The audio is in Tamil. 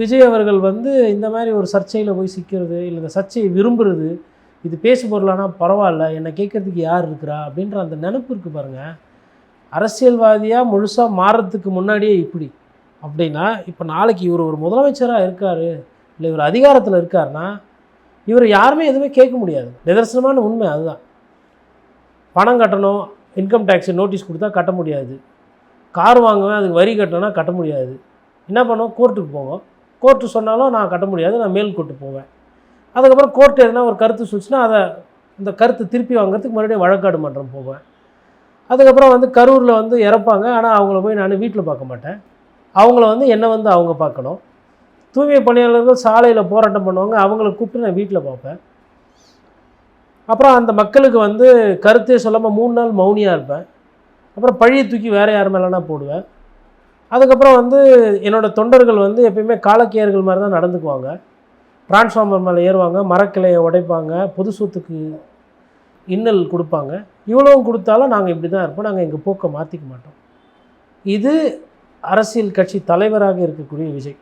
விஜய் அவர்கள் வந்து இந்த மாதிரி ஒரு சர்ச்சையில் போய் சிக்கிறது, இல்லை இந்த சர்ச்சையை விரும்புகிறது, இது பேசு பொருளானா பரவாயில்ல, என்னை கேட்குறதுக்கு யார் இருக்கிறா அப்படின்ற அந்த நினப்பு இருக்குது பாருங்கள். அரசியல்வாதியாக முழுசாக மாறுறதுக்கு முன்னாடியே இப்படி அப்படின்னா, இப்போ நாளைக்கு இவர் ஒரு முதலமைச்சராக இருக்கார், இல்லை இவர் அதிகாரத்தில் இருக்காருன்னா, இவர் யாருமே எதுவுமே கேட்க முடியாது. நிதர்சனமான உண்மை அதுதான். பணம் கட்டணும், இன்கம் டேக்ஸ் நோட்டீஸ் கொடுத்தா கட்ட முடியாது. கார் வாங்குவேன், அதுக்கு வரி கட்டணும்னா கட்ட முடியாது. என்ன பண்ணுவோம்? கோர்ட்டுக்கு போவோம். கோர்ட்டு சொன்னாலும் நான் கட்ட முடியாது, நான் மேல் கோர்ட்டு போவேன். அதுக்கப்புறம் கோர்ட்டு எதுனா ஒரு கருத்து சொல்லிச்சுன்னா அதை இந்த கருத்து திருப்பி வாங்குறதுக்கு மறுபடியும் வழக்காடு மன்றம் போவேன். அதுக்கப்புறம் வந்து கரூரில் வந்து இறப்பாங்க, ஆனால் அவங்கள போய் நான் வீட்டில் பார்க்க மாட்டேன். அவங்கள வந்து என்னை வந்து அவங்க பார்க்கணும். தூய்மை பணியாளர்கள் சாலையில் போராட்டம் பண்ணுவாங்க, அவங்கள கூப்பிட்டு நான் வீட்டில் பார்ப்பேன். அப்புறம் அந்த மக்களுக்கு வந்து கருத்தே சொல்லாமல் 3 நாள் மௌனியாக இருப்பேன். அப்புறம் பழியை தூக்கி வேறு யார் மேலேனா போடுவேன். அதுக்கப்புறம் வந்து என்னோடய தொண்டர்கள் வந்து எப்பயுமே காலக்கேயர்கள் மாதிரி தான் நடந்துக்குவாங்க. டிரான்ஸ்ஃபார்மர் மேலே ஏறுவாங்க, மரக்கிளையை உடைப்பாங்க, பொது சொத்துக்கு இன்னல் கொடுப்பாங்க. இவ்வளவும் கொடுத்தாலும் நாங்கள் இப்படி தான் இருப்போம், நாங்கள் எங்கள் போக்கை மாற்றிக்க மாட்டோம். இது அரசியல் கட்சி தலைவராக இருக்கக்கூடிய விஜய்.